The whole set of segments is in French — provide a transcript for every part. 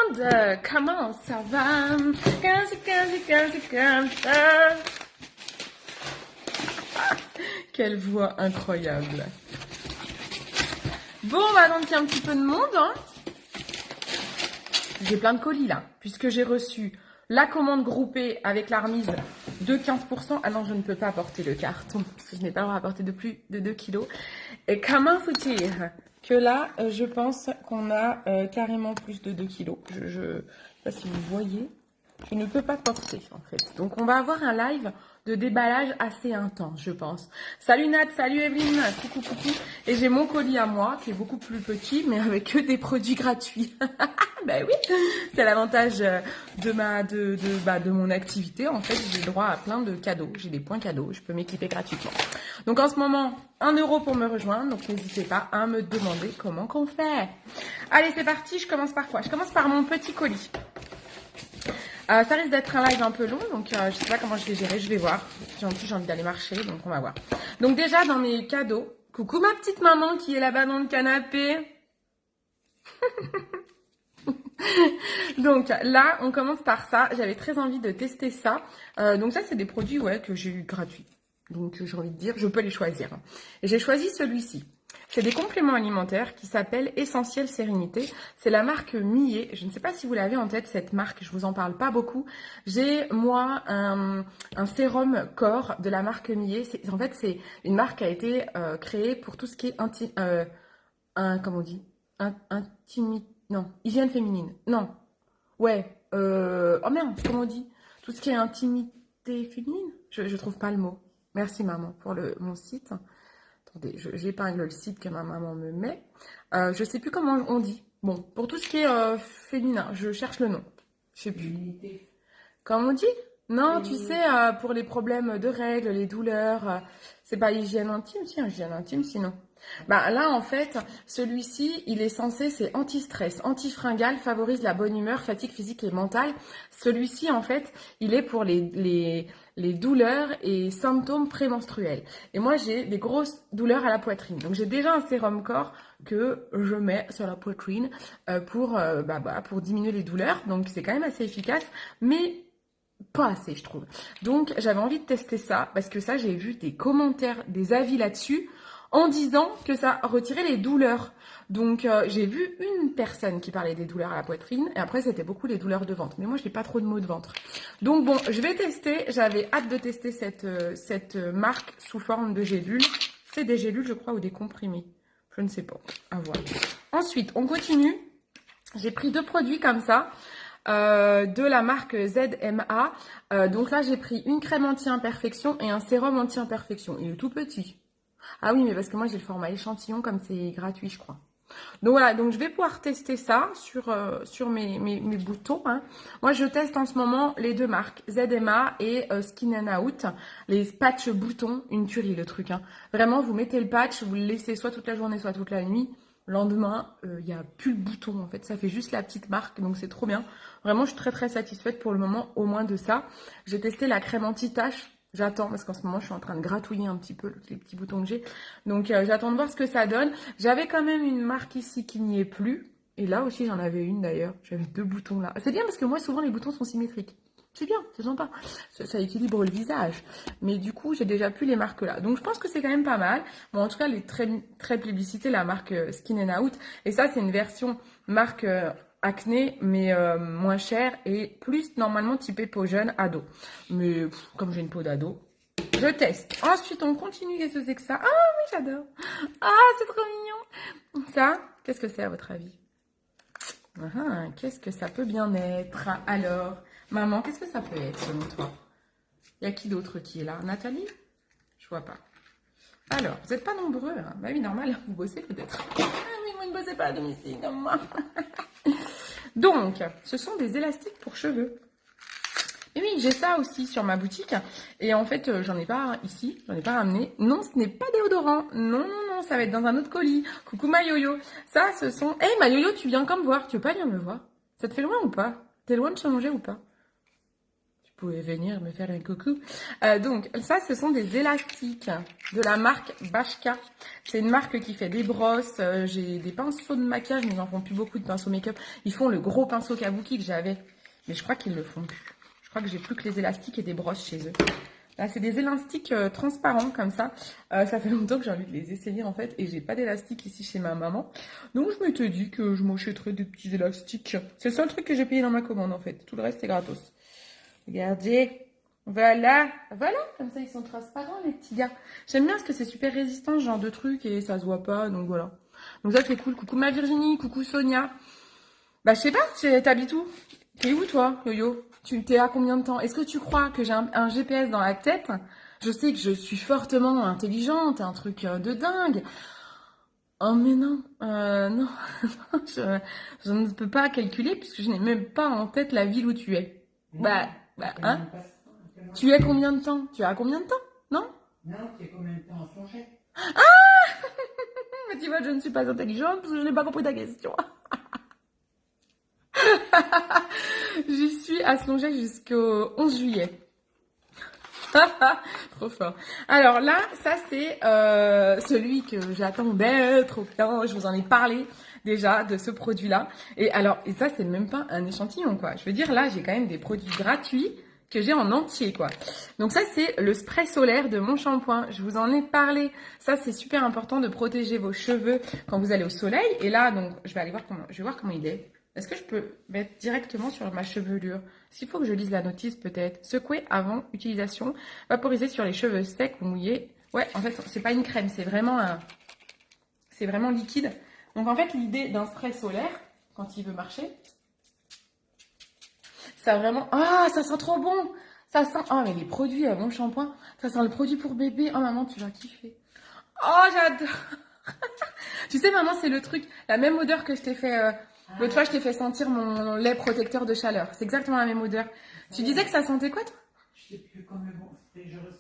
monde, comment ça va? Quelle voix incroyable. Bon, maintenant qu'il y a un petit peu de monde, hein, j'ai plein de colis là, puisque j'ai reçu la commande groupée avec la remise de 15%. Ah non, je ne peux pas porter le carton, parce que je n'ai pas le droit à porter de plus de 2 kilos. Et comment faut dire que là, je pense qu'on a carrément plus de 2 kilos. Je ne sais pas si vous voyez. Je ne peux pas porter, en fait. Donc, on va avoir un live de déballage assez intense, je pense. Salut Nat, salut Evelyne, coucou, coucou. Et j'ai mon colis à moi, qui est beaucoup plus petit, mais avec que des produits gratuits. Ben oui, c'est l'avantage de mon activité. En fait, j'ai droit à plein de cadeaux. J'ai des points cadeaux, je peux m'équiper gratuitement. Donc, en ce moment, 1 € pour me rejoindre. Donc, n'hésitez pas à me demander comment qu'on fait. Allez, c'est parti. Je commence par quoi? Je commence par mon petit colis. Ça risque d'être un live un peu long, donc je sais pas comment je vais gérer, je vais voir. En plus, j'ai envie d'aller marcher, donc on va voir. Donc déjà, dans mes cadeaux, coucou ma petite maman qui est là-bas dans le canapé. Donc là, on commence par ça. J'avais très envie de tester ça. Donc ça, c'est des produits que j'ai eu gratuits. Donc j'ai envie de dire, je peux les choisir. Et j'ai choisi celui-ci. C'est des compléments alimentaires qui s'appellent Essentiel Sérénité. C'est la marque Millet. Je ne sais pas si vous l'avez en tête, cette marque. Je vous en parle pas beaucoup. J'ai, moi, un sérum corps de la marque Millet. En fait, c'est une marque qui a été créée pour tout ce qui est comment on dit? Non, hygiène féminine. Non. Ouais. Oh merde, comment on dit? Tout ce qui est intimité féminine. Je trouve pas le mot. Merci maman pour mon site. Attendez, j'épingle le site que ma maman me met. Je sais plus comment on dit. Bon, pour tout ce qui est féminin, je cherche le nom. Je sais plus. Comment on dit? Non, tu sais, pour les problèmes de règles, les douleurs, c'est pas hygiène intime, si, hygiène intime, sinon. Bah là, en fait, celui-ci, il est censé, c'est anti-stress, anti-fringal, favorise la bonne humeur, fatigue physique et mentale. Celui-ci, en fait, il est pour les douleurs et symptômes prémenstruels. Et moi, j'ai des grosses douleurs à la poitrine. Donc, j'ai déjà un sérum corps que je mets sur la poitrine pour diminuer les douleurs. Donc, c'est quand même assez efficace, mais pas assez, je trouve. Donc, j'avais envie de tester ça parce que ça, j'ai vu des commentaires, des avis là-dessus en disant que ça retirait les douleurs. Donc, j'ai vu une personne qui parlait des douleurs à la poitrine et après, c'était beaucoup les douleurs de ventre. Mais moi, je n'ai pas trop de maux de ventre. Donc, bon, je vais tester. J'avais hâte de tester cette marque sous forme de gélules. C'est des gélules, je crois, ou des comprimés. Je ne sais pas. À voir. Ensuite, on continue. J'ai pris 2 produits comme ça. De la marque ZMA. Donc là, j'ai pris une crème anti-imperfection et un sérum anti-imperfection. Il est tout petit. Ah oui, mais parce que moi, j'ai le format échantillon comme c'est gratuit, je crois. Donc voilà, donc je vais pouvoir tester ça sur mes boutons. Hein. Moi, je teste en ce moment les 2 marques, ZMA et Skin and Out. Les patchs boutons, une tuerie le truc. Hein. Vraiment, vous mettez le patch, vous le laissez soit toute la journée, soit toute la nuit. Le lendemain, il n'y a plus le bouton en fait, ça fait juste la petite marque, donc c'est trop bien. Vraiment, je suis très très satisfaite pour le moment, au moins de ça. J'ai testé la crème anti-tache, j'attends parce qu'en ce moment, je suis en train de gratouiller un petit peu les petits boutons que j'ai. Donc j'attends de voir ce que ça donne. J'avais quand même une marque ici qui n'y est plus. Et là aussi, j'en avais une d'ailleurs. J'avais 2 boutons là. C'est bien parce que moi, souvent, les boutons sont symétriques. C'est bien, c'est sympa. Ça équilibre le visage. Mais du coup, j'ai déjà plus les marques là. Donc, je pense que c'est quand même pas mal. Bon, en tout cas, elle est très, très plébiscitée, la marque Skin and Out. Et ça, c'est une version marque acné, mais moins chère et plus normalement typée peau jeune, ado. Mais comme j'ai une peau d'ado, je teste. Ensuite, on continue. Qu'est-ce que c'est que ça? Ah oui, j'adore. Ah, c'est trop mignon. Ça, qu'est-ce que c'est à votre avis? Qu'est-ce que ça peut bien être? Alors, maman, qu'est-ce que ça peut être selon toi? Il y a qui d'autre qui est là? Nathalie? Je vois pas. Alors, vous n'êtes pas nombreux. Hein. Bah oui, normal, vous bossez peut-être. Ah oui, vous ne bossez pas à domicile comme moi. Donc, ce sont des élastiques pour cheveux. Et oui, j'ai ça aussi sur ma boutique. Et en fait, j'en ai pas ici, j'en ai pas ramené. Non, ce n'est pas déodorant. Non, non, non, ça va être dans un autre colis. Coucou ma yo-yo. Ça, ce sont... Hey, ma yo-yo, tu viens comme voir. Tu veux pas venir me voir? Ça te fait loin ou pas? T'es loin de se manger ou pas? pouvez venir me faire un coucou. Donc, ça, ce sont des élastiques de la marque Bashka. C'est une marque qui fait des brosses. J'ai des pinceaux de maquillage, mais ils n'en font plus beaucoup de pinceaux make-up. Ils font le gros pinceau kabuki que j'avais, mais je crois qu'ils le font plus. Je crois que j'ai plus que les élastiques et des brosses chez eux. Là, c'est des élastiques transparents comme ça. Ça fait longtemps que j'ai envie de les essayer en fait. Et j'ai pas d'élastique ici chez ma maman. Donc je m'étais dit que je m'achèterais des petits élastiques. C'est le seul truc que j'ai payé dans ma commande en fait. Tout le reste c'est gratos. Regardez. Voilà. Voilà. Comme ça ils sont transparents les petits gars. J'aime bien parce que c'est super résistant ce genre de truc et ça se voit pas. Donc voilà. Donc ça c'est cool. Coucou ma Virginie. Coucou Sonia. Bah je sais pas. T'habites où? T'es où toi, Yo-Yo? Tu t'es à combien de temps? Est-ce que tu crois que j'ai un GPS dans la tête? Je sais que je suis fortement intelligente, un truc de dingue. Oh mais non, non, je ne peux pas calculer puisque je n'ai même pas en tête la ville où tu es. Hein? Tu es combien de temps? Tu as combien de temps? Non? Non, tu es combien de temps en Slongey? Mais tu vois, je ne suis pas intelligente parce que je n'ai pas compris ta question. J'y suis à Slongey jusqu'au 11 juillet. Trop fort. Alors là, ça c'est celui que j'attendais trop bien. Je vous en ai parlé déjà de ce produit-là. Et alors, et ça c'est même pas un échantillon quoi. Je veux dire là, j'ai quand même des produits gratuits que j'ai en entier quoi. Donc ça c'est le spray solaire de Mon Shampoing. Je vous en ai parlé. Ça c'est super important de protéger vos cheveux quand vous allez au soleil. Et là donc, je vais voir comment il est. Est-ce que je peux mettre directement sur ma chevelure? Est-ce qu'il faut que je lise la notice peut-être? Secouer avant utilisation. Vaporiser sur les cheveux secs ou mouillés. Ouais, en fait, c'est pas une crème, c'est vraiment liquide. Donc en fait, l'idée d'un spray solaire, quand il veut marcher, ça vraiment... Ah, ça sent trop bon! Ça sent... Oh, mais les produits à Mon Shampoing, ça sent le produit pour bébé. Oh, maman, tu vas kiffer. Oh, j'adore! Tu sais, maman, c'est le truc, la même odeur que je t'ai fait... L'autre fois, je t'ai fait sentir mon lait protecteur de chaleur. C'est exactement la même odeur. Tu disais que ça sentait quoi, toi? Je sais plus comme le bon.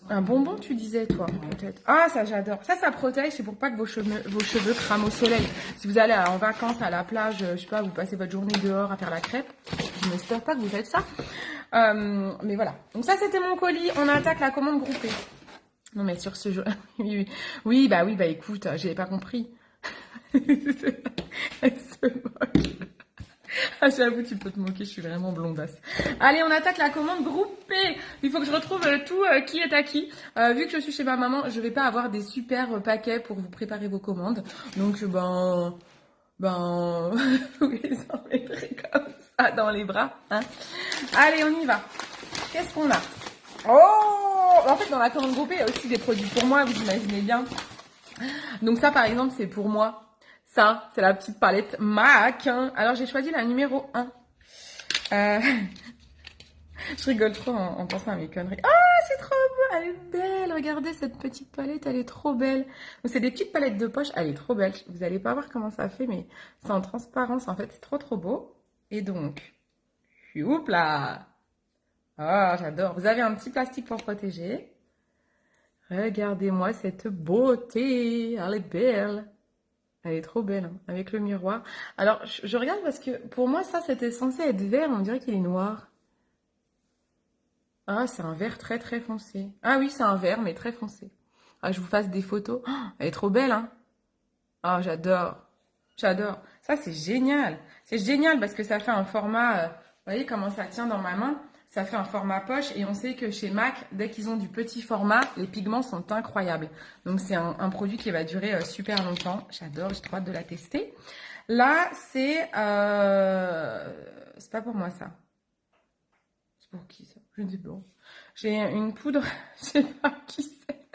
Un bonbon, tu disais, toi, peut-être. Ah, ça, j'adore. Ça protège. C'est pour pas que vos cheveux crament au soleil. Si vous allez en vacances à la plage, je sais pas, vous passez votre journée dehors à faire la crêpe. Je n'espère pas que vous faites ça. Mais voilà. Donc ça, c'était mon colis. On attaque la commande groupée. Non, mais sur ce jeu... Oui, bah écoute, j'avais pas compris. Elle se moque. Ah, j'avoue, tu peux te moquer, je suis vraiment blondasse. Allez, on attaque la commande groupée. Il faut que je retrouve tout qui est à qui. Vu que je suis chez ma maman, je vais pas avoir des super paquets pour vous préparer vos commandes. Donc, vous les en mettrez comme ça dans les bras. Hein. Allez, on y va. Qu'est-ce qu'on a? Oh! En fait, dans la commande groupée, il y a aussi des produits pour moi, vous imaginez bien. Donc ça, par exemple, c'est pour moi. Ça, c'est la petite palette MAC. Alors, j'ai choisi la numéro 1. Je rigole trop en pensant à mes conneries. Ah, c'est trop beau. Elle est belle. Regardez cette petite palette. Elle est trop belle. Donc, c'est des petites palettes de poche. Elle est trop belle. Vous allez pas voir comment ça fait, mais c'est en transparence. En fait, c'est trop, trop beau. Et donc, houp là. Ah, j'adore. Vous avez un petit plastique pour protéger. Regardez-moi cette beauté. Elle est belle. Elle est trop belle, hein, avec le miroir. Alors, je regarde parce que pour moi, ça, c'était censé être vert. On dirait qu'il est noir. Ah, c'est un vert très, très foncé. Ah oui, c'est un vert, mais très foncé. Ah, je vous fasse des photos. Oh, elle est trop belle, hein. Ah, j'adore. J'adore. Ça, c'est génial. C'est génial parce que ça fait un format... vous voyez comment ça tient dans ma main? Ça fait un format poche et on sait que chez MAC, dès qu'ils ont du petit format, les pigments sont incroyables. Donc, c'est un produit qui va durer super longtemps. J'adore, j'ai trop hâte de la tester. Là, c'est pas pour moi, ça. C'est pour qui, ça? Je ne sais pas. J'ai une poudre. Je sais pas qui c'est.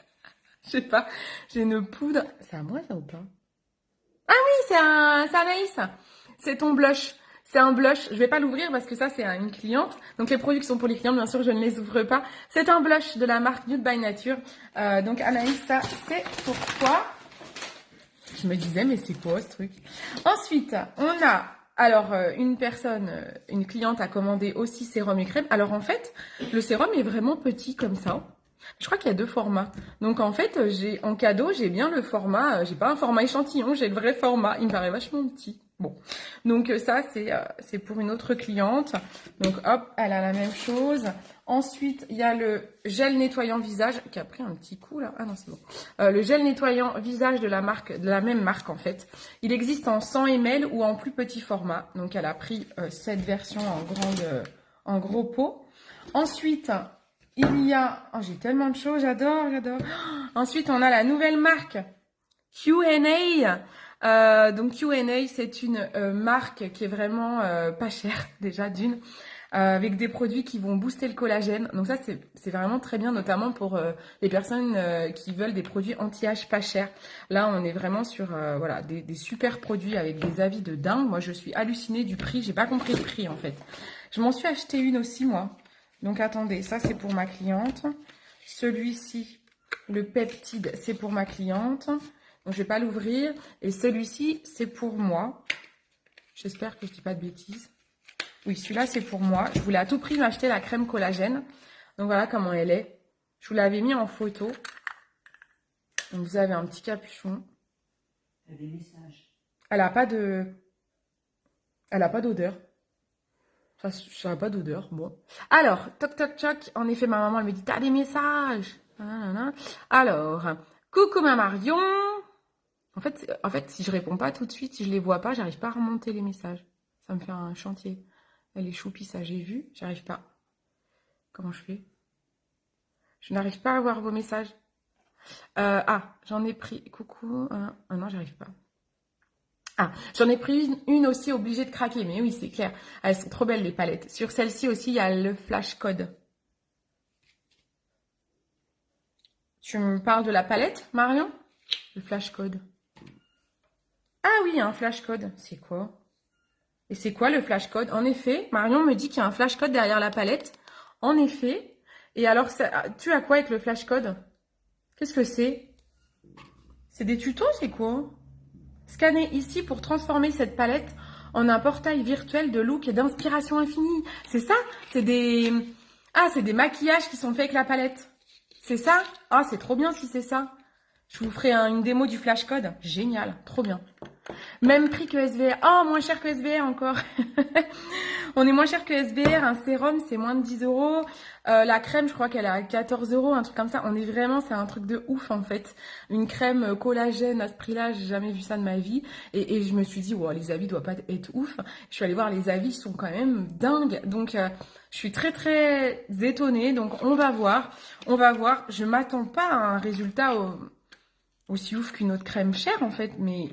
Je sais pas. J'ai une poudre. C'est à moi, ça, ou pas? Ah oui, c'est Anaïs. C'est ton blush. C'est un blush, je vais pas l'ouvrir parce que ça c'est une cliente. Donc les produits qui sont pour les clients, bien sûr, je ne les ouvre pas. C'est un blush de la marque Nude by Nature. Donc Anaïs, ça c'est pour toi. Je me disais, mais c'est quoi ce truc? Ensuite, on a alors une cliente a commandé aussi sérum et crème. Alors en fait, le sérum est vraiment petit comme ça. Je crois qu'il y a 2 formats. Donc en fait, en cadeau, j'ai bien le format, j'ai pas un format échantillon, j'ai le vrai format. Il me paraît vachement petit. Bon, donc ça, c'est pour une autre cliente. Donc hop, elle a la même chose. Ensuite, il y a le gel nettoyant visage qui a pris un petit coup là. Ah non, c'est bon. Le gel nettoyant visage de la même marque en fait. Il existe en 100 ml ou en plus petit format. Donc elle a pris cette version en gros pot. Ensuite, il y a... Oh, j'ai tellement de choses, j'adore. Ensuite, on a la nouvelle marque Q&A. Donc Q&A, c'est une marque qui est vraiment pas chère déjà d'une, avec des produits qui vont booster le collagène. Donc ça, c'est vraiment très bien, notamment pour les personnes qui veulent des produits anti-âge pas chers. Là, on est vraiment sur voilà, des super produits avec des avis de dingue. Moi, je suis hallucinée du prix. J'ai pas compris le prix en fait. Je m'en suis acheté une aussi moi. Donc attendez, ça c'est pour ma cliente. Celui-ci, le peptide, c'est pour ma cliente. Donc, je vais pas l'ouvrir. Et celui-ci, c'est pour moi. J'espère que je dis pas de bêtises. Oui, celui-là, c'est pour moi. Je voulais à tout prix m'acheter la crème collagène. Donc, voilà comment elle est. Je vous l'avais mis en photo. Donc, vous avez un petit capuchon. T'as des messages. Elle a pas de... Elle a pas d'odeur. Ça n'a pas d'odeur. Bon. Alors, toc, toc, toc. En effet, ma maman, elle me dit, t'as des messages. Alors, coucou ma Marion. En fait, si je réponds pas tout de suite, si je les vois pas, j'arrive pas à remonter les messages. Ça me fait un chantier. Elle est choupie, ça j'ai vu. J'arrive pas. Comment je fais? Je n'arrive pas à voir vos messages. J'en ai pris. Coucou. Non, j'arrive pas. J'en ai pris une aussi obligée de craquer. Mais oui, c'est clair. Elles sont trop belles les palettes. Sur celle-ci aussi, il y a le flash code. Tu me parles de la palette, Marion? Le flash code. Ah oui, un flash code. C'est quoi? Et c'est quoi le flash code? En effet, Marion me dit qu'il y a un flash code derrière la palette. En effet. Et alors, tu as quoi avec le flash code? Qu'est-ce que c'est? C'est des tutos, c'est quoi? Scannez ici pour transformer cette palette en un portail virtuel de look et d'inspiration infinie. C'est ça? C'est des maquillages qui sont faits avec la palette. C'est ça? Ah, c'est trop bien si c'est ça. Je vous ferai une démo du flash code. Génial, trop bien. Même prix que SVR. Oh, moins cher que SVR encore. On est moins cher que SVR. Un sérum, c'est moins de 10 euros. La crème, je crois qu'elle est à 14 euros, un truc comme ça. On est vraiment, c'est un truc de ouf en fait. Une crème collagène à ce prix-là, j'ai jamais vu ça de ma vie. Et je me suis dit, wow, les avis doivent pas être ouf. Je suis allée voir, les avis sont quand même dingues. Donc, je suis très très étonnée. Donc, on va voir. On va voir. Je m'attends pas à un résultat aussi ouf qu'une autre crème chère en fait, mais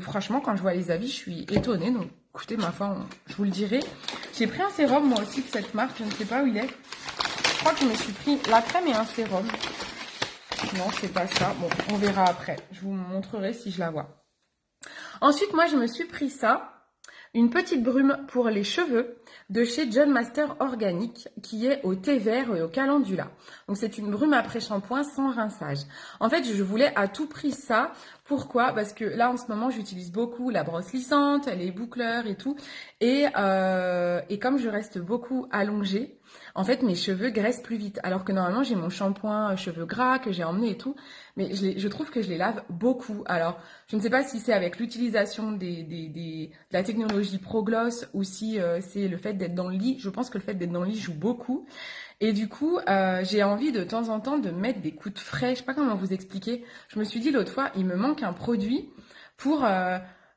franchement, quand je vois les avis, je suis étonnée. Donc, écoutez, ma foi, je vous le dirai. J'ai pris un sérum, moi aussi, de cette marque. Je ne sais pas où il est. Je crois que je me suis pris la crème et un sérum. Non, c'est pas ça. Bon, on verra après. Je vous montrerai si je la vois. Ensuite, moi, je me suis pris ça. Une petite brume pour les cheveux de chez John Master Organique qui est au thé vert et au calendula. Donc c'est une brume après shampoing sans rinçage. En fait, je voulais à tout prix ça. Pourquoi? Parce que là en ce moment j'utilise beaucoup la brosse lissante, les boucleurs et tout. Et comme je reste beaucoup allongée, en fait mes cheveux graissent plus vite. Alors que normalement j'ai mon shampoing cheveux gras que j'ai emmené et tout. Mais je trouve que je les lave beaucoup. Alors je ne sais pas si c'est avec l'utilisation de la technologie ProGloss ou si c'est le fait d'être dans le lit. Je pense que le fait d'être dans le lit joue beaucoup. Et du coup, j'ai envie de temps en temps de mettre des coups de frais. Je sais pas comment vous expliquer. Je me suis dit l'autre fois, il me manque un produit pour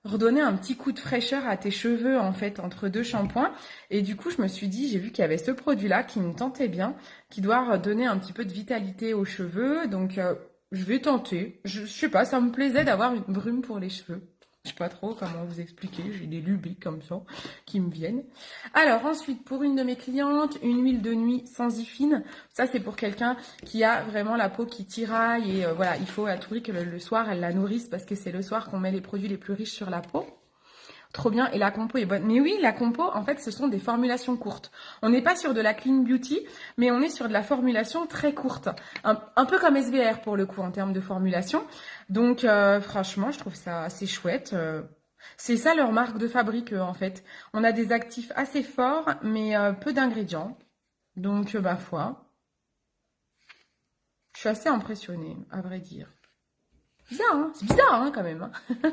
redonner un petit coup de fraîcheur à tes cheveux en fait entre deux shampoings. Et du coup, je me suis dit, j'ai vu qu'il y avait ce produit-là qui me tentait bien, qui doit donner un petit peu de vitalité aux cheveux. Donc, je vais tenter. Je sais pas, ça me plaisait d'avoir une brume pour les cheveux. Je sais pas trop comment vous expliquer, j'ai des lubies comme ça qui me viennent. Alors ensuite, pour une de mes clientes, une huile de nuit Sensifine. Ça, c'est pour quelqu'un qui a vraiment la peau qui tiraille et voilà, il faut à tout prix que le soir, elle la nourrisse parce que c'est le soir qu'on met les produits les plus riches sur la peau. Trop bien, et la compo est bonne. Mais oui, la compo, en fait, ce sont des formulations courtes. On n'est pas sur de la clean beauty, mais on est sur de la formulation très courte. Un peu comme SVR, pour le coup, en termes de formulation. Donc, franchement, je trouve ça assez chouette. C'est ça leur marque de fabrique, en fait. On a des actifs assez forts, mais peu d'ingrédients. Donc, ma foi, je suis assez impressionnée, à vrai dire. Bizarre, hein, c'est bizarre hein, quand même. Hein.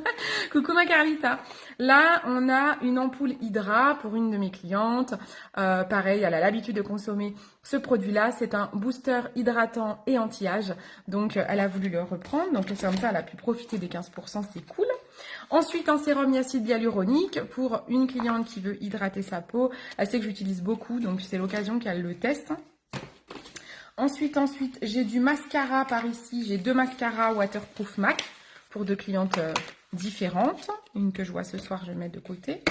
Coucou ma Carlita. Là, on a une ampoule Hydra pour une de mes clientes. Pareil, elle a l'habitude de consommer ce produit-là. C'est un booster hydratant et anti-âge. Donc, elle a voulu le reprendre. Donc, comme ça, elle a pu profiter des 15%, c'est cool. Ensuite, un sérum acide hyaluronique pour une cliente qui veut hydrater sa peau. Elle sait que j'utilise beaucoup, donc c'est l'occasion qu'elle le teste. Ensuite, j'ai du mascara par ici. J'ai 2 mascaras Waterproof MAC pour 2 clientes différentes. Une que je vois ce soir, je vais mettre de côté.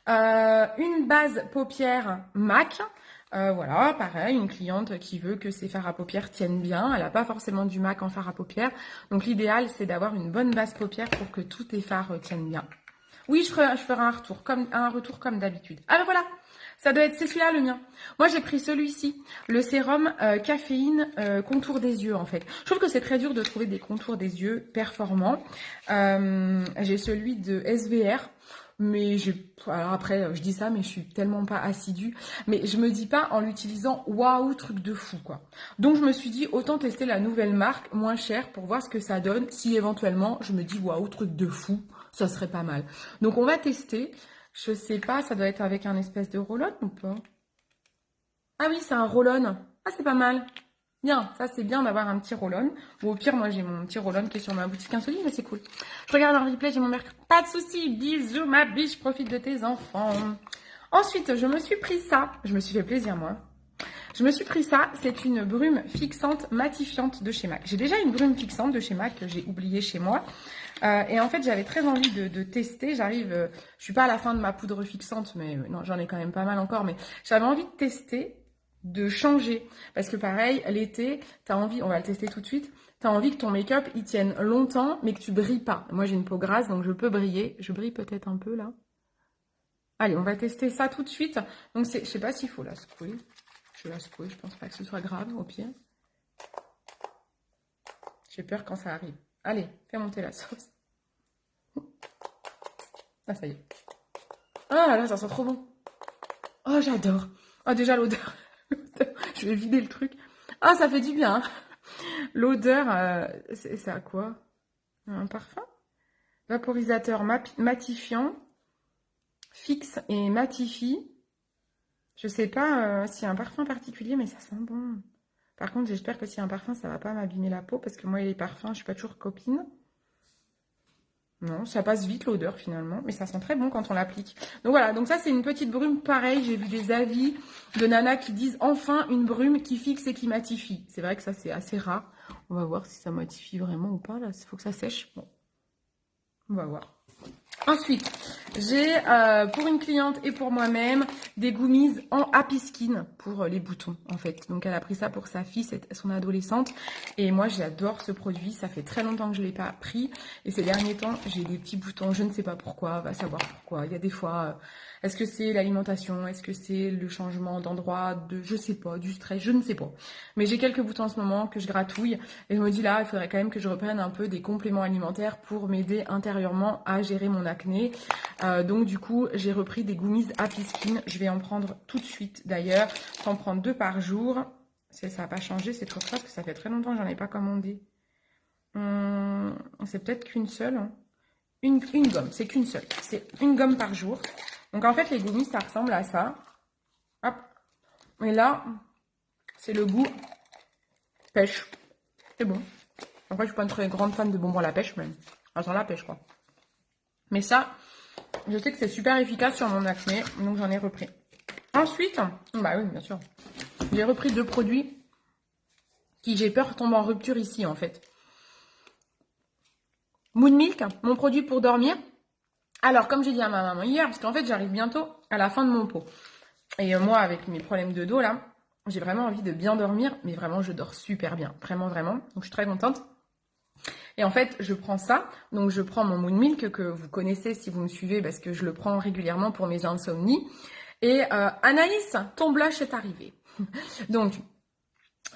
Une base paupières MAC. Voilà, pareil, une cliente qui veut que ses fards à paupières tiennent bien. Elle n'a pas forcément du MAC en fard à paupières. Donc, l'idéal, c'est d'avoir une bonne base paupières pour que tous tes fards tiennent bien. Oui, je ferai un retour comme d'habitude. Ah ben voilà, c'est celui-là le mien. Moi, j'ai pris celui-ci, le sérum caféine contour des yeux en fait. Je trouve que c'est très dur de trouver des contours des yeux performants. J'ai celui de SVR. Mais alors après, je dis ça, mais je suis tellement pas assidue. Mais je me dis pas en l'utilisant, waouh, truc de fou, quoi. Donc, je me suis dit, autant tester la nouvelle marque, moins chère, pour voir ce que ça donne. Si éventuellement, je me dis, waouh, truc de fou, ça serait pas mal. Donc, on va tester. Je sais pas, ça doit être avec un espèce de roll-on ou pas? Ah oui, c'est un roll-on. Ah, c'est pas mal. Bien, ça c'est bien d'avoir un petit roll-on. Ou au pire, moi j'ai mon petit roll-on qui est sur ma boutique insolite, mais c'est cool. Je regarde un replay, j'ai mon mercredi. Pas de soucis, bisous ma biche, profite de tes enfants. Ensuite, je me suis pris ça. Je me suis fait plaisir, moi. Je me suis pris ça, c'est une brume fixante matifiante de chez MAC. J'ai déjà une brume fixante de chez MAC que j'ai oubliée chez moi. Et en fait, j'avais très envie de tester. Je suis pas à la fin de ma poudre fixante, mais non, j'en ai quand même pas mal encore. Mais j'avais envie de tester, de changer. Parce que pareil, l'été, t'as envie, on va le tester tout de suite, t'as envie que ton make-up, il tienne longtemps, mais que tu brilles pas. Moi, j'ai une peau grasse, donc je peux briller. Je brille peut-être un peu, là. Allez, on va tester ça tout de suite. Donc, je sais pas s'il faut la secouer. Je vais la secouer, je pense pas que ce soit grave, au pire. J'ai peur quand ça arrive. Allez, fais monter la sauce. Ah, ça y est. Ah là, ça sent trop bon. Oh, j'adore. Oh, déjà, l'odeur. Je vais vider le truc. Ah, ça fait du bien. Hein. L'odeur, c'est à quoi? Un parfum? Vaporisateur matifiant. Fixe et matifie. Je sais pas s'il y a un parfum particulier, mais ça sent bon. Par contre, j'espère que s'il y a un parfum, ça va pas m'abîmer la peau, parce que moi, les parfums, je suis pas toujours copine. Non, ça passe vite l'odeur finalement, mais ça sent très bon quand on l'applique. Donc voilà, donc ça c'est une petite brume. Pareil, j'ai vu des avis de nanas qui disent enfin une brume qui fixe et qui matifie. C'est vrai que ça c'est assez rare. On va voir si ça matifie vraiment ou pas là. Il faut que ça sèche. Bon, on va voir. Ensuite, j'ai pour une cliente et pour moi-même des gummies en Happy Skin pour les boutons en fait. Donc elle a pris ça pour sa fille, c'est son adolescente. Et moi j'adore ce produit, ça fait très longtemps que je ne l'ai pas pris. Et ces derniers temps, j'ai des petits boutons, je ne sais pas pourquoi, va savoir pourquoi. Il y a des fois, est-ce que c'est l'alimentation, est-ce que c'est le changement d'endroit, je sais pas, du stress, je ne sais pas. Mais j'ai quelques boutons en ce moment que je gratouille. Et je me dis là, il faudrait quand même que je reprenne un peu des compléments alimentaires pour m'aider intérieurement à gérer mon acné. Donc du coup, j'ai repris des gummies Happy Skin. Je vais en prendre tout de suite d'ailleurs. J'en prends 2 par jour. Ça n'a pas changé, c'est toujours ça parce que ça fait très longtemps que j'en ai pas commandé. C'est peut-être qu'une seule. Hein. Une gomme, c'est qu'une seule. C'est une gomme par jour. Donc en fait, les gummies, ça ressemble à ça. Hop. Et là, c'est le goût pêche. C'est bon. Après, je suis pas une très grande fan de bonbons à la pêche, mais ça sent la pêche, quoi. Mais ça, je sais que c'est super efficace sur mon acné, donc j'en ai repris. Ensuite, bah oui, bien sûr, j'ai repris 2 produits qui, j'ai peur, tombent en rupture ici, en fait. Moon Milk, mon produit pour dormir. Alors, comme j'ai dit à ma maman hier, parce qu'en fait, j'arrive bientôt à la fin de mon pot. Et moi, avec mes problèmes de dos, là, j'ai vraiment envie de bien dormir, mais vraiment, je dors super bien. Vraiment, vraiment. Donc, je suis très contente. Et en fait, je prends ça. Donc, je prends mon Moon Milk que vous connaissez si vous me suivez parce que je le prends régulièrement pour mes insomnies. Et Anaïs, ton blush est arrivé. Donc,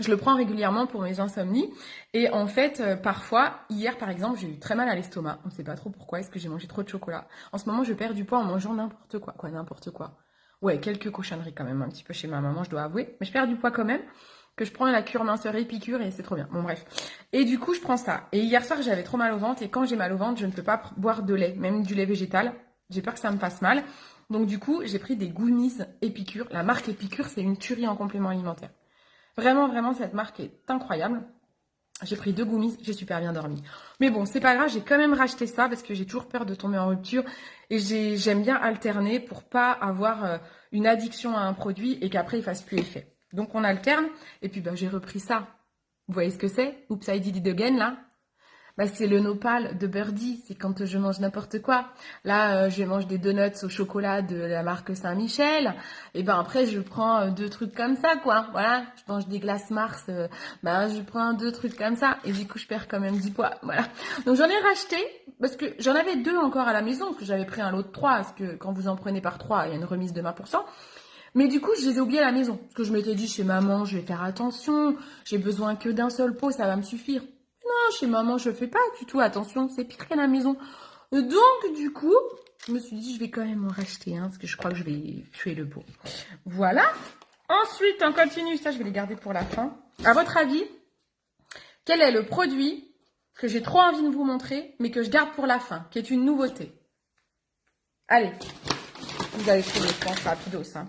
je le prends régulièrement pour mes insomnies. Et en fait, parfois, hier par exemple, j'ai eu très mal à l'estomac. On ne sait pas trop pourquoi. Est-ce que j'ai mangé trop de chocolat? En ce moment, je perds du poids en mangeant n'importe quoi. Quoi, n'importe quoi. Ouais, quelques cochonneries quand même, un petit peu chez ma maman, je dois avouer. Mais je perds du poids quand même. que je prends la cure minceur Épicure et c'est trop bien. Bon, bref. Et du coup, je prends ça. Et hier soir, j'avais trop mal au ventre et quand j'ai mal au ventre, je ne peux pas boire de lait, même du lait végétal. J'ai peur que ça me fasse mal. Donc du coup, j'ai pris des gummies Épicure. La marque Épicure, c'est une tuerie en complément alimentaire. Vraiment, vraiment, cette marque est incroyable. J'ai pris 2 gummies, j'ai super bien dormi. Mais bon, c'est pas grave, j'ai quand même racheté ça parce que j'ai toujours peur de tomber en rupture. Et j'aime bien alterner pour pas avoir une addiction à un produit et qu'après il fasse plus effet. Donc on alterne. Et puis j'ai repris ça. Vous voyez ce que c'est? Oops, I did it again là. C'est le nopal de Birdie, c'est quand je mange n'importe quoi. Là, je mange des donuts au chocolat de la marque Saint-Michel. Et après, je prends 2 trucs comme ça, quoi. Voilà, je mange des glaces Mars. Je prends 2 trucs comme ça. Et du coup, je perds quand même 10 poids. Voilà. Donc, j'en ai racheté parce que j'en avais 2 encore à la maison parce que j'avais pris un lot de 3. Parce que quand vous en prenez par 3, il y a une remise de 20%. Mais du coup, je les ai oubliés à la maison. Parce que je m'étais dit, chez maman, je vais faire attention. J'ai besoin que d'un seul pot, ça va me suffire. Non, chez maman, je fais pas du tout attention, c'est pire qu'à la maison. Donc, du coup, je me suis dit, je vais quand même en racheter un, parce que je crois que je vais tuer le pot. Voilà. Ensuite, on continue. Ça, je vais les garder pour la fin. À votre avis, quel est le produit que j'ai trop envie de vous montrer, mais que je garde pour la fin, qui est une nouveauté? Allez, vous allez trouver, je pense, rapidos. Hein.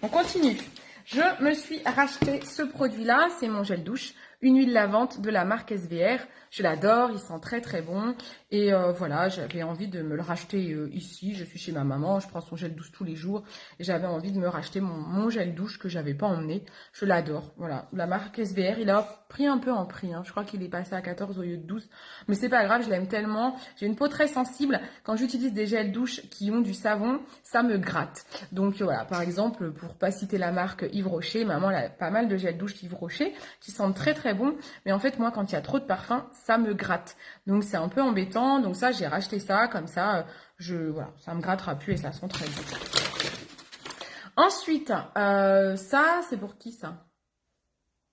On continue. Je me suis racheté ce produit-là, c'est mon gel douche. Une huile lavante de la marque SVR. Je l'adore, il sent très très bon. Et voilà, j'avais envie de me le racheter ici. Je suis chez ma maman, je prends son gel douche tous les jours. Et j'avais envie de me racheter mon gel douche que j'avais pas emmené. Je l'adore, voilà. La marque SVR, il a pris un peu en prix. Hein. Je crois qu'il est passé à 14 au lieu de 12. Mais c'est pas grave, je l'aime tellement. J'ai une peau très sensible. Quand j'utilise des gels douche qui ont du savon, ça me gratte. Donc voilà, par exemple, pour pas citer la marque Yves Rocher, maman elle a pas mal de gels douche Yves Rocher qui sentent très très bon. Mais en fait, moi, quand il y a trop de parfum, ça me gratte. Donc c'est un peu embêtant. Donc ça, j'ai racheté ça. Comme ça, voilà, ça me grattera plus et ça sent très bon. Ensuite, ça, c'est pour qui ça?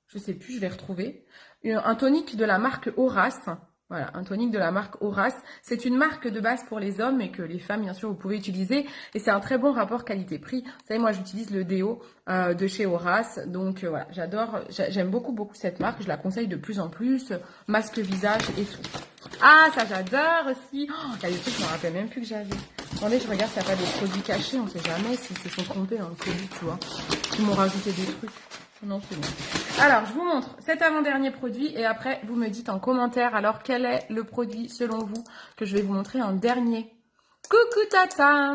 Je sais plus, je vais retrouver. Un tonique de la marque Horace. Voilà, un tonique de la marque Horace. C'est une marque de base pour les hommes et que les femmes, bien sûr, vous pouvez utiliser. Et c'est un très bon rapport qualité-prix. Vous savez, moi, j'utilise le déo de chez Horace. Donc, voilà, j'adore, j'aime beaucoup, beaucoup cette marque. Je la conseille de plus en plus. Masque visage et tout. Ah, ça, j'adore aussi. Oh, il y a des trucs, je me rappelle même plus que j'avais. Attendez, je regarde s'il n'y a pas des produits cachés. On ne sait jamais s'ils se sont trompés dans le colis, tu vois. Ils m'ont rajouté des trucs. Non, c'est bon. Alors, je vous montre cet avant-dernier produit et après, vous me dites en commentaire, alors, quel est le produit, selon vous, que je vais vous montrer en dernier. Coucou Tata!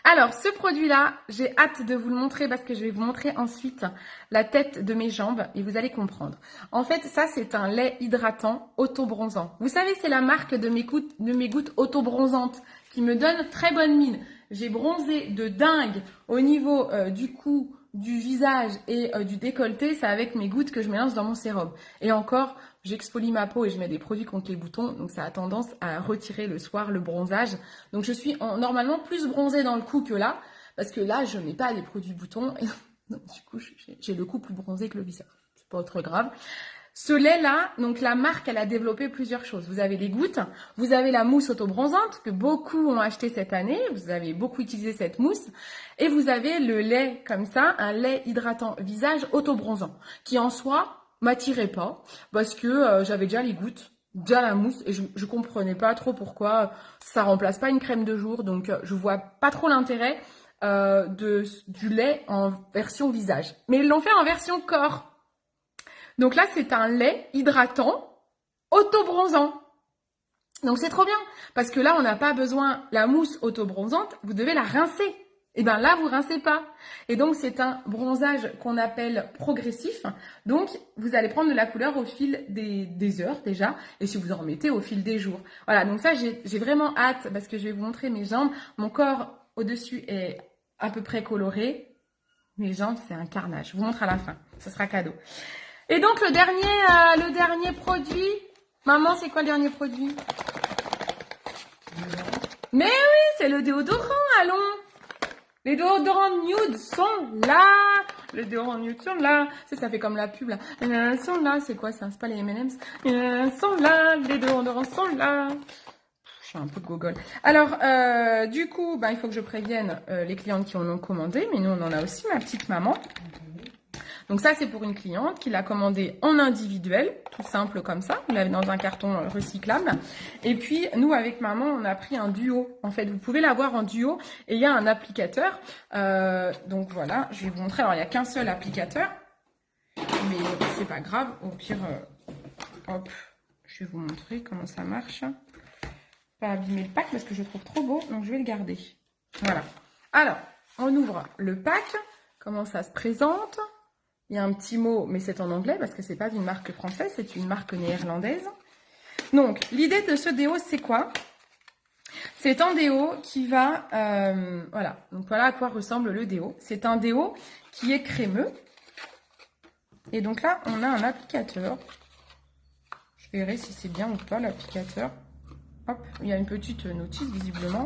Alors, ce produit-là, j'ai hâte de vous le montrer parce que je vais vous montrer ensuite la tête de mes jambes et vous allez comprendre. En fait, ça, c'est un lait hydratant auto-bronzant. Vous savez, c'est la marque de mes gouttes auto-bronzantes qui me donne très bonne mine. J'ai bronzé de dingue au niveau du cou, du visage et du décolleté, c'est avec mes gouttes que je mélange dans mon sérum. Et encore, j'exfolie ma peau et je mets des produits contre les boutons, donc ça a tendance à retirer le soir le bronzage. Donc je suis normalement plus bronzée dans le cou que là, parce que là, je mets pas les produits boutons. Et donc, du coup, j'ai le cou plus bronzé que le visage. C'est pas trop grave. Ce lait-là, donc la marque, elle a développé plusieurs choses. Vous avez les gouttes, vous avez la mousse auto-bronzante que beaucoup ont acheté cette année. Vous avez beaucoup utilisé cette mousse. Et vous avez le lait comme ça, un lait hydratant visage auto-bronzant qui en soi m'attirait pas parce que j'avais déjà les gouttes, déjà la mousse et je comprenais pas trop pourquoi ça remplace pas une crème de jour. Donc je vois pas trop l'intérêt du lait en version visage. Mais ils l'ont fait en version corps. Donc là, c'est un lait hydratant, auto-bronzant. Donc c'est trop bien, parce que là, on n'a pas besoin, la mousse auto-bronzante, vous devez la rincer. Et bien là, vous rincez pas. Et donc, c'est un bronzage qu'on appelle progressif. Donc, vous allez prendre de la couleur au fil des heures déjà, et si vous en remettez au fil des jours. Voilà, donc ça, j'ai vraiment hâte, parce que je vais vous montrer mes jambes. Mon corps au-dessus est à peu près coloré. Mes jambes, c'est un carnage. Je vous montre à la fin, ce sera cadeau. Et donc, le dernier produit. Maman, c'est quoi le dernier produit? Mais oui, c'est le déodorant, allons. Les déodorants nude sont là. Les déodorants nude sont là. Ça fait comme la pub, là. Ils sont là, c'est quoi ça? C'est pas les M&M's. Ils sont là, les déodorants sont là. Je suis un peu gogol. Alors, du coup, il faut que je prévienne les clientes qui en ont commandé. Mais nous, on en a aussi, ma petite maman. Donc ça, c'est pour une cliente qui l'a commandé en individuel, tout simple comme ça. Vous l'avez dans un carton recyclable. Et puis, nous, avec maman, on a pris un duo. En fait, vous pouvez l'avoir en duo et il y a un applicateur. Donc voilà, je vais vous montrer. Alors, il n'y a qu'un seul applicateur, mais c'est pas grave. Au pire, hop, je vais vous montrer comment ça marche. Pas abîmer le pack parce que je le trouve trop beau, donc je vais le garder. Voilà. Alors, on ouvre le pack. Comment ça se présente? Il y a un petit mot, mais c'est en anglais parce que c'est pas une marque française, c'est une marque néerlandaise. Donc, l'idée de ce déo, c'est quoi? C'est un déo qui va... voilà. Donc, voilà à quoi ressemble le déo. C'est un déo qui est crémeux. Et donc là, on a un applicateur. Je verrai si c'est bien ou pas l'applicateur. Hop, il y a une petite notice visiblement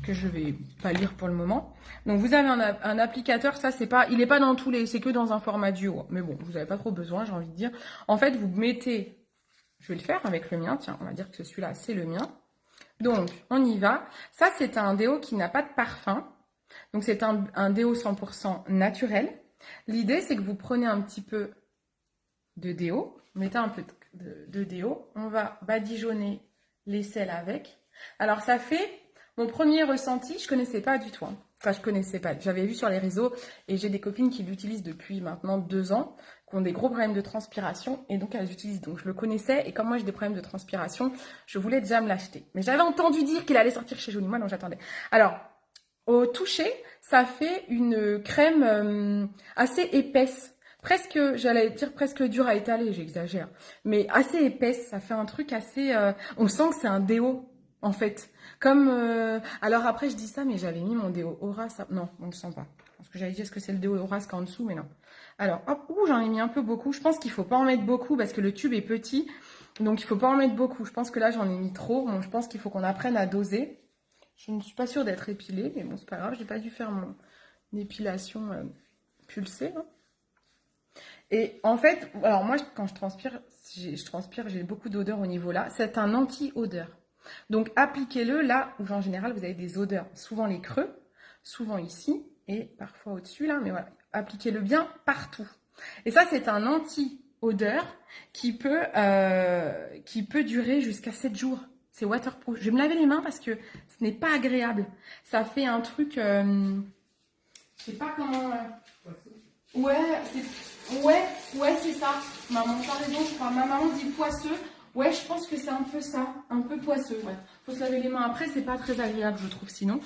que je vais pas lire pour le moment. Donc vous avez un applicateur, ça c'est pas, il est pas dans tous les, c'est que dans un format duo. Mais bon, vous n'avez pas trop besoin, j'ai envie de dire. En fait, vous mettez, je vais le faire avec le mien. Tiens, on va dire que celui-là c'est le mien. Donc on y va. Ça c'est un déo qui n'a pas de parfum. Donc c'est un déo 100% naturel. L'idée c'est que vous prenez un petit peu de déo, vous mettez un peu de déo, on va badigeonner l'aisselle avec. Alors ça fait mon premier ressenti, je connaissais pas du tout. Hein. Enfin, je connaissais pas. J'avais vu sur les réseaux et j'ai des copines qui l'utilisent depuis maintenant 2 ans, qui ont des gros problèmes de transpiration et donc elles l'utilisent. Donc je le connaissais et comme moi j'ai des problèmes de transpiration, je voulais déjà me l'acheter. Mais j'avais entendu dire qu'il allait sortir chez Jolie, moi donc j'attendais. Alors, au toucher, ça fait une crème assez épaisse. Presque, j'allais dire presque dure à étaler, j'exagère. Mais assez épaisse, ça fait un truc assez... on sent que c'est un déo, en fait. Comme... alors après, je dis ça, mais j'avais mis mon déo Aura. Ça... Non, on ne le sent pas. Parce que j'allais dire, est-ce que c'est le déo Aura qu'en dessous, mais non. Alors, hop, j'en ai mis un peu beaucoup. Je pense qu'il ne faut pas en mettre beaucoup parce que le tube est petit. Donc, il ne faut pas en mettre beaucoup. Je pense que là, j'en ai mis trop. Bon, je pense qu'il faut qu'on apprenne à doser. Je ne suis pas sûre d'être épilée, mais bon, c'est pas grave. J'ai pas dû faire mon épilation pulsée, hein. Et en fait, alors moi, quand je transpire, j'ai beaucoup d'odeur au niveau là. C'est un anti-odeur. Donc, appliquez-le là où, en général, vous avez des odeurs. Souvent les creux, souvent ici et parfois au-dessus là. Mais voilà, appliquez-le bien partout. Et ça, c'est un anti-odeur qui peut durer jusqu'à 7 jours. C'est waterproof. Je vais me laver les mains parce que ce n'est pas agréable. Ça fait un truc... je sais pas comment... Ouais, c'est ça. Maman, t'as raison, je crois. Ma maman dit poisseux. Ouais, je pense que c'est un peu ça. Un peu poisseux, ouais. Faut se laver les mains après, c'est pas très agréable, je trouve, sinon.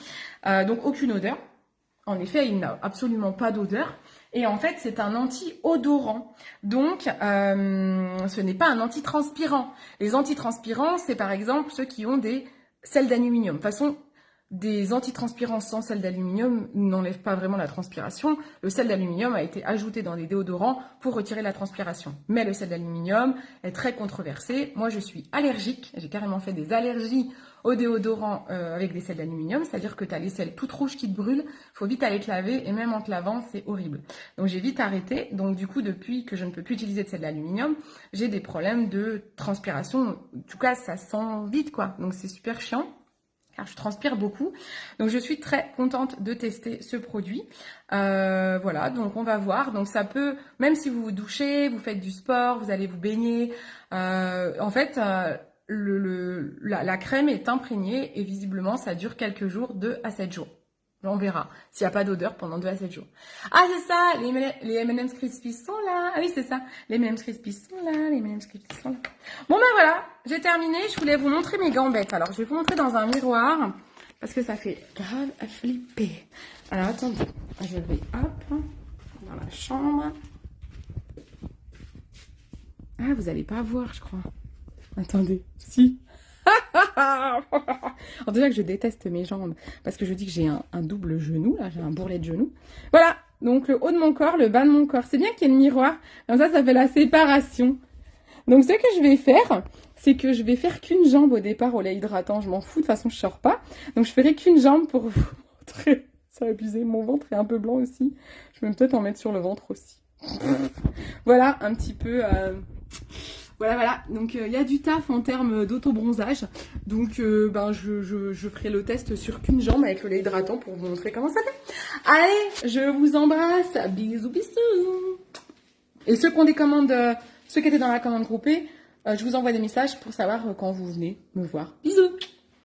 Donc, aucune odeur. En effet, il n'a absolument pas d'odeur. Et en fait, c'est un anti-odorant. Donc, ce n'est pas un antitranspirant. Les antitranspirants, c'est par exemple ceux qui ont des sels d'aluminium. De toute façon, des antitranspirants sans sel d'aluminium n'enlèvent pas vraiment la transpiration. Le sel d'aluminium a été ajouté dans des déodorants pour retirer la transpiration. Mais le sel d'aluminium est très controversé. Moi, je suis allergique. J'ai carrément fait des allergies aux déodorants avec des sels d'aluminium. C'est-à-dire que tu as les selles toutes rouges qui te brûlent. Il faut vite aller te laver et même en te lavant, c'est horrible. Donc, j'ai vite arrêté. Donc, du coup, depuis que je ne peux plus utiliser de sel d'aluminium, j'ai des problèmes de transpiration. En tout cas, ça sent vite, quoi. Donc, c'est super chiant. Car je transpire beaucoup. Donc, je suis très contente de tester ce produit. Voilà, donc on va voir. Donc, ça peut, même si vous vous douchez, vous faites du sport, vous allez vous baigner, en fait, la crème est imprégnée et visiblement, ça dure quelques jours, 2 à 7 jours. On verra s'il n'y a pas d'odeur pendant 2 à 7 jours. Ah, c'est ça, les M&M's Crispy sont là. Ah oui, c'est ça, les M&M's Crispy sont là, les M&M's Crispy sont là. Bon, ben voilà, j'ai terminé. Je voulais vous montrer mes gambettes. Alors, je vais vous montrer dans un miroir parce que ça fait grave à flipper. Alors, attendez, je vais, hop, dans la chambre. Ah, vous n'allez pas voir, je crois. Attendez, si. Alors déjà que je déteste mes jambes parce que je dis que j'ai un double genou, là j'ai un bourrelet de genou. Voilà, donc le haut de mon corps, le bas de mon corps. C'est bien qu'il y ait le miroir, comme ça fait la séparation. Donc ce que je vais faire, c'est que je vais faire qu'une jambe au départ au lait hydratant. Je m'en fous, de toute façon je sors pas. Donc je ferai qu'une jambe pour vous montrer. Ça va abuser, mon ventre est un peu blanc aussi. Je vais peut-être en mettre sur le ventre aussi. Voilà, un petit peu... Voilà. Donc, il y a du taf en termes d'autobronzage. Donc, je ferai le test sur qu'une jambe avec le lait hydratant pour vous montrer comment ça fait. Allez, je vous embrasse. Bisous, bisous. Et ceux qui ont des commandes, ceux qui étaient dans la commande groupée, je vous envoie des messages pour savoir quand vous venez me voir. Bisous!